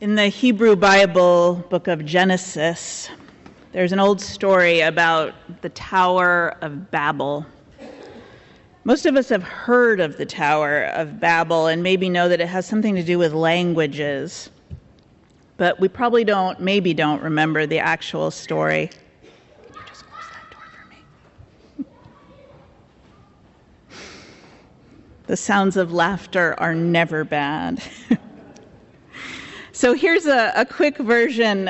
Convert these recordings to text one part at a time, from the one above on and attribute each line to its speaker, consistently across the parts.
Speaker 1: In the Hebrew Bible, book of Genesis, there's an old story about the Tower of Babel. Most of us have heard of the Tower of Babel and maybe know that it has something to do with languages, but we probably don't remember the actual story. Can you just close that door for me? The sounds of laughter are never bad. So here's a quick version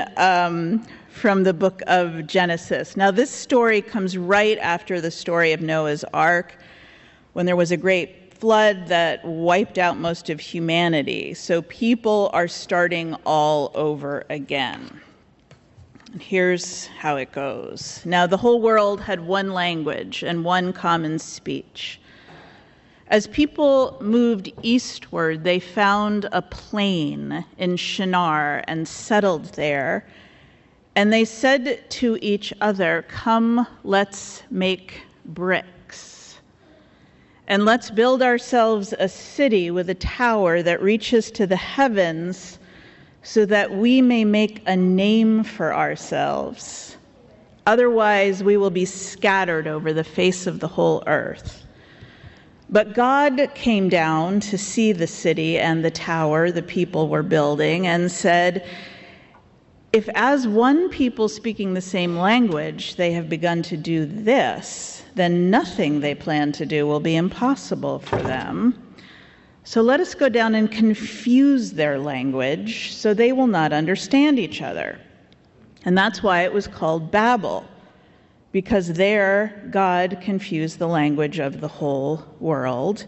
Speaker 1: from the book of Genesis. Now this story comes right after the story of Noah's Ark, when there was a great flood that wiped out most of humanity. So people are starting all over again. And here's how it goes. Now the whole world had one language and one common speech. As people moved eastward, they found a plain in Shinar and settled there. And they said to each other, "Come, let's make bricks. And let's build ourselves a city with a tower that reaches to the heavens so that we may make a name for ourselves. Otherwise, we will be scattered over the face of the whole earth." But God came down to see the city and the tower the people were building and said, "If as one people speaking the same language they have begun to do this, then nothing they plan to do will be impossible for them. So let us go down and confuse their language so they will not understand each other." And that's why it was called Babel, because there God confused the language of the whole world,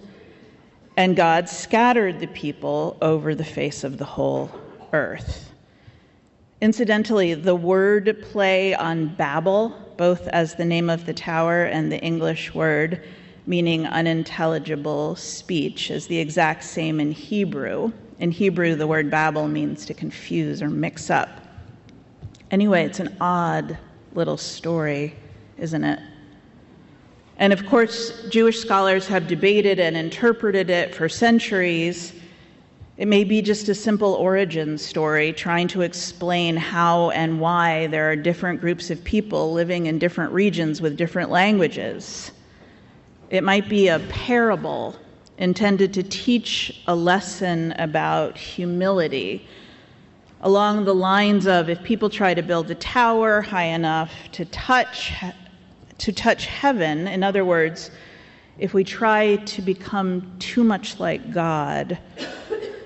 Speaker 1: and God scattered the people over the face of the whole earth. Incidentally, the word play on Babel, both as the name of the tower and the English word meaning unintelligible speech, is the exact same in Hebrew. In Hebrew, the word Babel means to confuse or mix up. Anyway, it's an odd little story, isn't it? And of course, Jewish scholars have debated and interpreted it for centuries. It may be just a simple origin story trying to explain how and why there are different groups of people living in different regions with different languages. It might be a parable intended to teach a lesson about humility, along the lines of, if people try to build a tower high enough to touch heaven, in other words, if we try to become too much like God,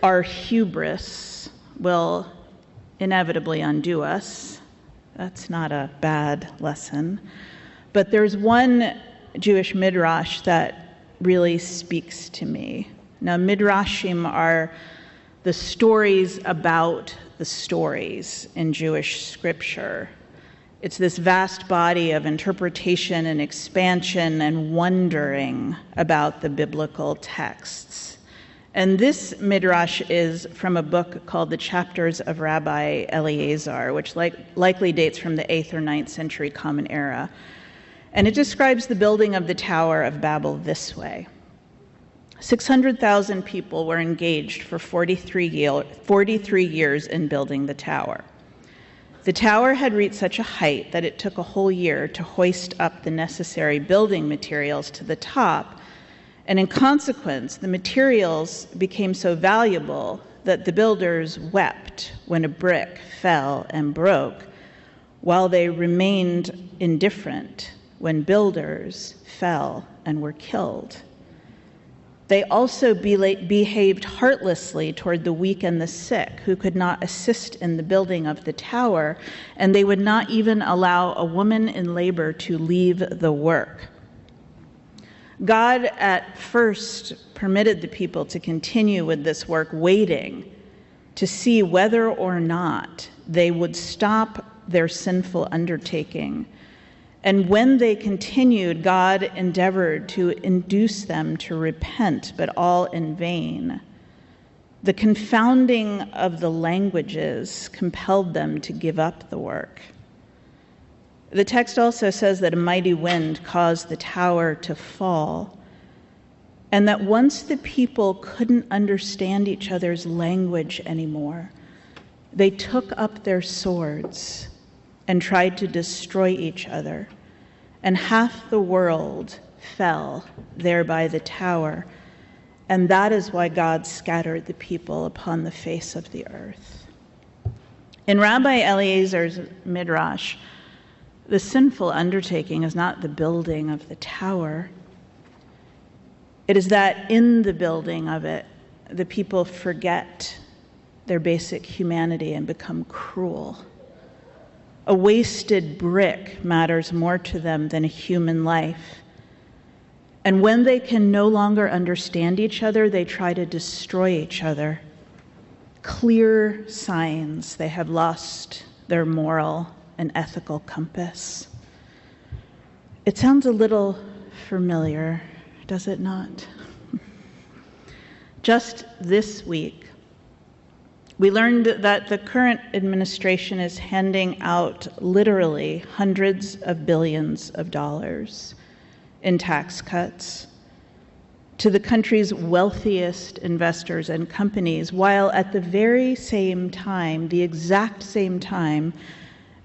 Speaker 1: our hubris will inevitably undo us. That's not a bad lesson. But there's one Jewish midrash that really speaks to me. Now, midrashim are the stories about the stories in Jewish scripture. It's this vast body of interpretation and expansion and wondering about the biblical texts. And this midrash is from a book called The Chapters of Rabbi Eleazar, which likely dates from the 8th or 9th century Common Era. And it describes the building of the Tower of Babel this way. 600,000 people were engaged for 43 years in building the tower. The tower had reached such a height that it took a whole year to hoist up the necessary building materials to the top, and in consequence, the materials became so valuable that the builders wept when a brick fell and broke, while they remained indifferent when builders fell and were killed. They also behaved heartlessly toward the weak and the sick, who could not assist in the building of the tower, and they would not even allow a woman in labor to leave the work. God at first permitted the people to continue with this work, waiting to see whether or not they would stop their sinful undertaking. And when they continued, God endeavored to induce them to repent, but all in vain. The confounding of the languages compelled them to give up the work. The text also says that a mighty wind caused the tower to fall, and that once the people couldn't understand each other's language anymore, They took up their swords and tried to destroy each other, and half the world fell there by the tower, and that is why God scattered the people upon the face of the earth. In Rabbi Eliezer's midrash, the sinful undertaking is not the building of the tower. It is that in the building of it, the people forget their basic humanity and become cruel. A wasted brick matters more to them than a human life. And when they can no longer understand each other, they try to destroy each other. Clear signs they have lost their moral and ethical compass. It sounds a little familiar, does it not? Just this week, we learned that the current administration is handing out literally hundreds of billions of dollars in tax cuts to the country's wealthiest investors and companies, while at the very same time, the exact same time,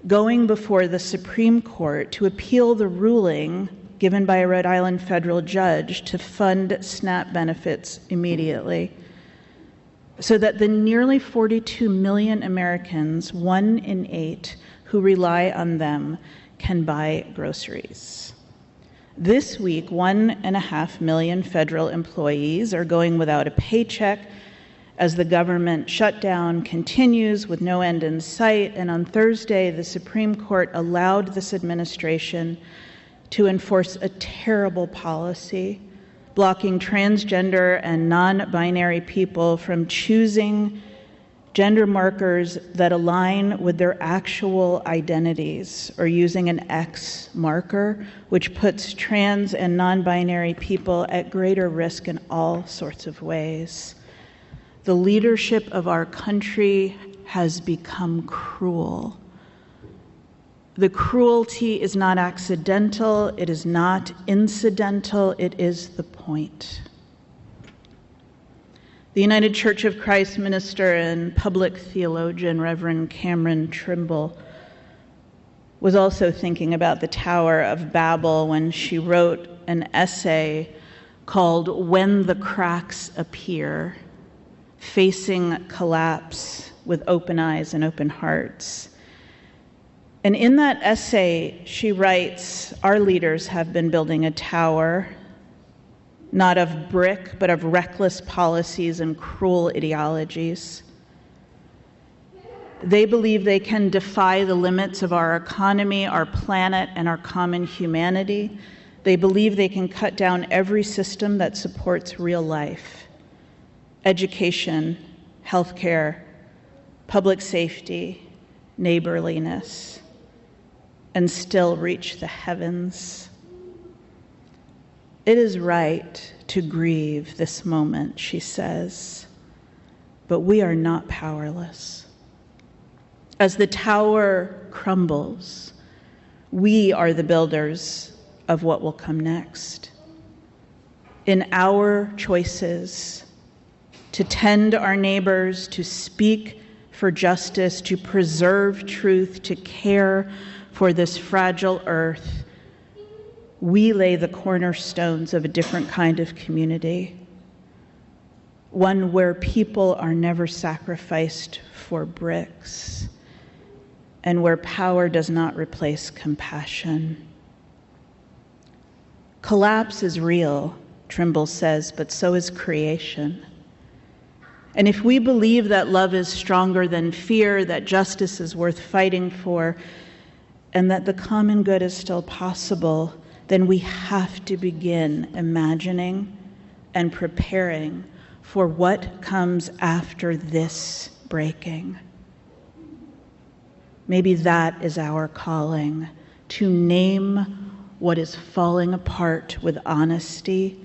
Speaker 1: going before the Supreme Court to appeal the ruling given by a Rhode Island federal judge to fund SNAP benefits immediately, so that the nearly 42 million Americans, 1 in 8, who rely on them, can buy groceries. This week, 1.5 million federal employees are going without a paycheck as the government shutdown continues with no end in sight. And on Thursday, the Supreme Court allowed this administration to enforce a terrible policy, blocking transgender and non-binary people from choosing gender markers that align with their actual identities, or using an X marker, which puts trans and non-binary people at greater risk in all sorts of ways. The leadership of our country has become cruel. The cruelty is not accidental, it is not incidental, it is the point. The United Church of Christ minister and public theologian, Reverend Cameron Trimble, was also thinking about the Tower of Babel when she wrote an essay called "When the Cracks Appear: Facing Collapse with Open Eyes and Open Hearts." And in that essay, she writes, "Our leaders have been building a tower, not of brick, but of reckless policies and cruel ideologies. They believe they can defy the limits of our economy, our planet, and our common humanity. They believe they can cut down every system that supports real life: education, healthcare, public safety, neighborliness, and still reach the heavens. It is right to grieve this moment," she says, "but we are not powerless. As the tower crumbles, we are the builders of what will come next. In our choices to tend our neighbors, to speak for justice, to preserve truth, to care for this fragile earth, we lay the cornerstones of a different kind of community, one where people are never sacrificed for bricks, and where power does not replace compassion." Collapse is real, Trimble says, but so is creation. And if we believe that love is stronger than fear, that justice is worth fighting for, and that the common good is still possible, then we have to begin imagining and preparing for what comes after this breaking. Maybe that is our calling, to name what is falling apart with honesty,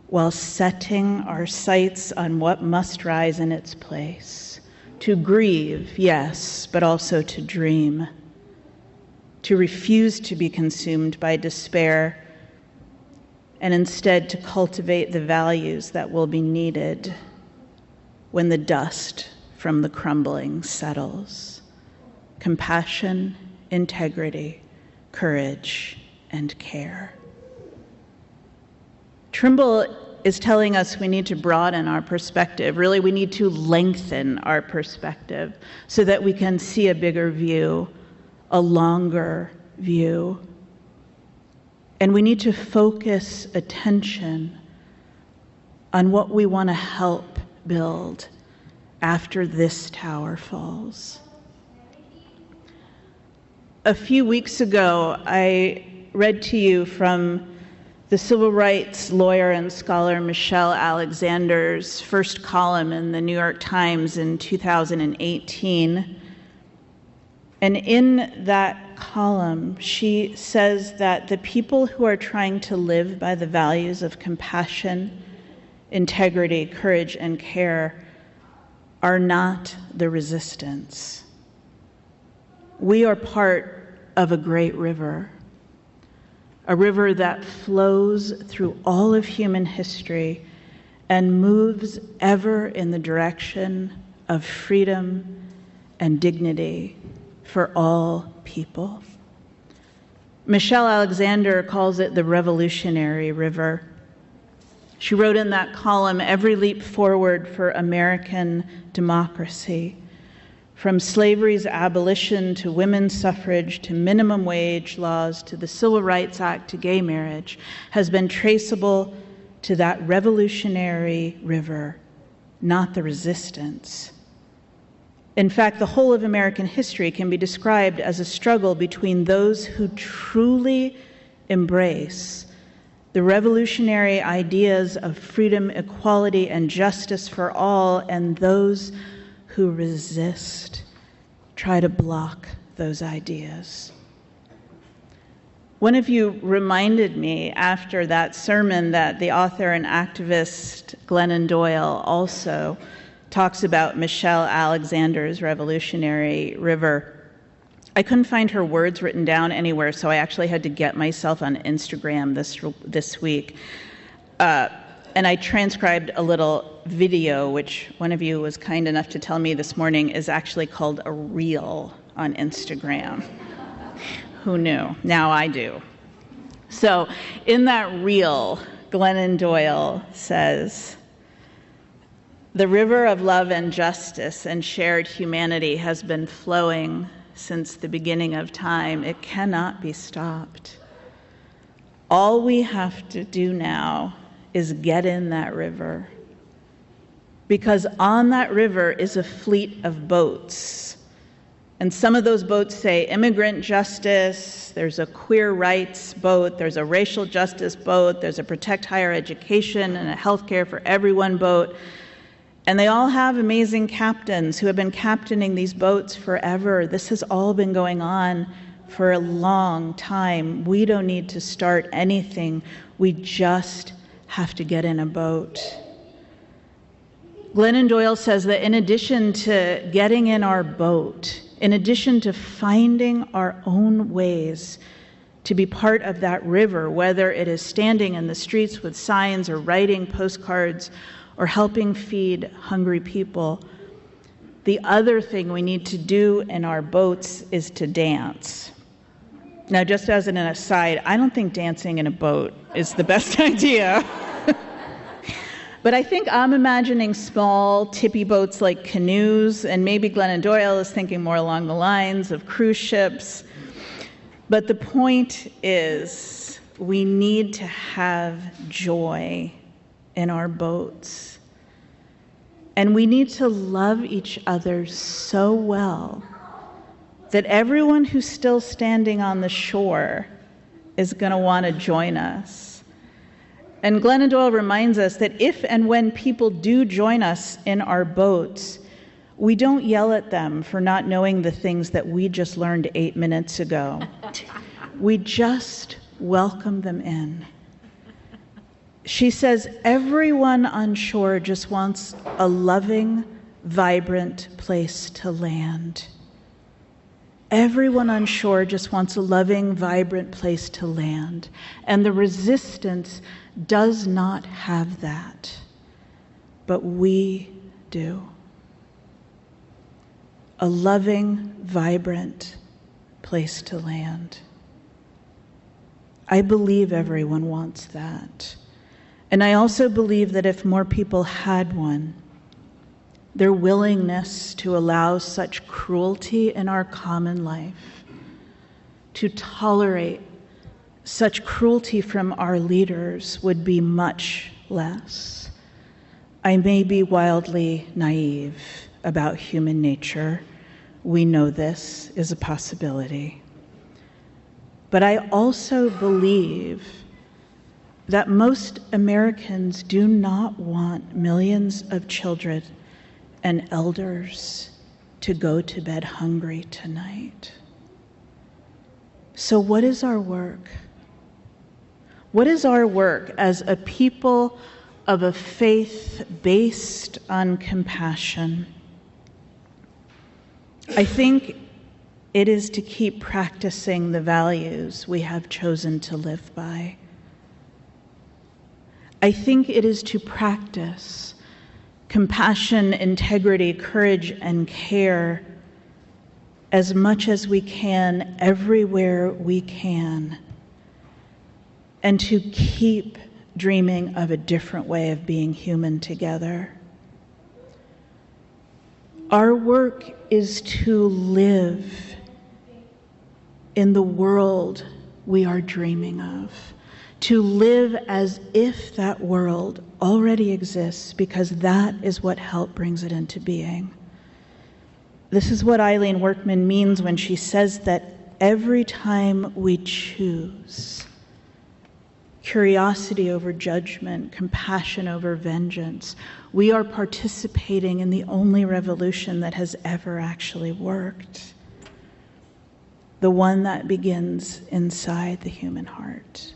Speaker 1: while setting our sights on what must rise in its place. To grieve, yes, but also to dream. To refuse to be consumed by despair, and instead to cultivate the values that will be needed when the dust from the crumbling settles. Compassion, integrity, courage, and care. Trimble is telling us we need to broaden our perspective. Really, we need to lengthen our perspective so that we can see a bigger view, a longer view. And we need to focus attention on what we want to help build after this tower falls. A few weeks ago, I read to you from the civil rights lawyer and scholar Michelle Alexander's first column in the New York Times in 2018. And in that column, she says that the people who are trying to live by the values of compassion, integrity, courage, and care are not the resistance. We are part of a great river, a river that flows through all of human history and moves ever in the direction of freedom and dignity for all people. Michelle Alexander calls it the revolutionary river. She wrote in that column, "Every leap forward for American democracy, from slavery's abolition to women's suffrage to minimum wage laws to the Civil Rights Act to gay marriage, has been traceable to that revolutionary river, not the resistance. In fact, the whole of American history can be described as a struggle between those who truly embrace the revolutionary ideas of freedom, equality, and justice for all, and those who resist, try to block those ideas." One of you reminded me after that sermon that the author and activist Glennon Doyle also talks about Michelle Alexander's revolutionary river. I couldn't find her words written down anywhere, so I actually had to get myself on Instagram this week. And I transcribed a little video, which one of you was kind enough to tell me this morning is actually called a reel on Instagram. Who knew? Now I do. So in that reel, Glennon Doyle says, "The river of love and justice and shared humanity has been flowing since the beginning of time. It cannot be stopped. All we have to do now is get in that river, because on that river is a fleet of boats. And some of those boats say immigrant justice, there's a queer rights boat, there's a racial justice boat, there's a protect higher education and a healthcare for everyone boat. And they all have amazing captains who have been captaining these boats forever. This has all been going on for a long time. We don't need to start anything. We just have to get in a boat." Glennon Doyle says that in addition to getting in our boat, in addition to finding our own ways to be part of that river, whether it is standing in the streets with signs or writing postcards or helping feed hungry people, the other thing we need to do in our boats is to dance. Now, just as an aside, I don't think dancing in a boat is the best idea. But I think I'm imagining small, tippy boats like canoes, and maybe Glennon Doyle is thinking more along the lines of cruise ships. But the point is, we need to have joy in our boats. And we need to love each other so well that everyone who's still standing on the shore is going to want to join us. And Glennon Doyle reminds us that if and when people do join us in our boats, we don't yell at them for not knowing the things that we just learned 8 minutes ago. We just welcome them in. She says everyone on shore just wants a loving, vibrant place to land. Everyone on shore just wants a loving, vibrant place to land. And the resistance does not have that. But we do. a loving, vibrant place to land. I believe everyone wants that. And I also believe that if more people had one, their willingness to allow such cruelty in our common life, to tolerate such cruelty from our leaders, would be much less. I may be wildly naive about human nature. We know this is a possibility. But I also believe that most Americans do not want millions of children and elders to go to bed hungry tonight. So what is our work? What is our work as a people of a faith based on compassion? I think it is to keep practicing the values we have chosen to live by. I think it is to practice compassion, integrity, courage, and care as much as we can, everywhere we can, and to keep dreaming of a different way of being human together. Our work is to live in the world we are dreaming of, to live as if that world already exists, because that is what help brings it into being. This is what Eileen Workman means when she says that every time we choose curiosity over judgment, compassion over vengeance, we are participating in the only revolution that has ever actually worked, the one that begins inside the human heart.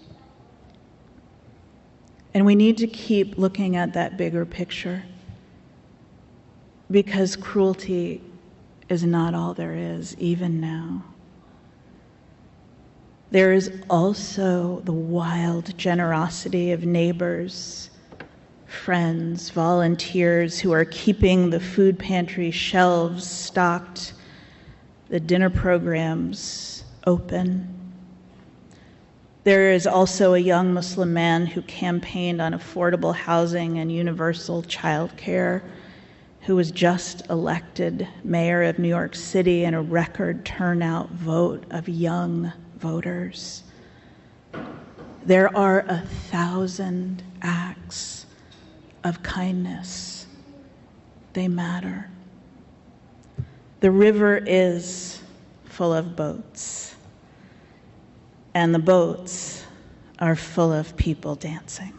Speaker 1: And we need to keep looking at that bigger picture, because cruelty is not all there is, even now. There is also the wild generosity of neighbors, friends, volunteers who are keeping the food pantry shelves stocked, the dinner programs open. There is also a young Muslim man who campaigned on affordable housing and universal child care, who was just elected mayor of New York City in a record turnout vote of young voters. There are 1,000 acts of kindness. They matter. The river is full of boats, and the boats are full of people dancing.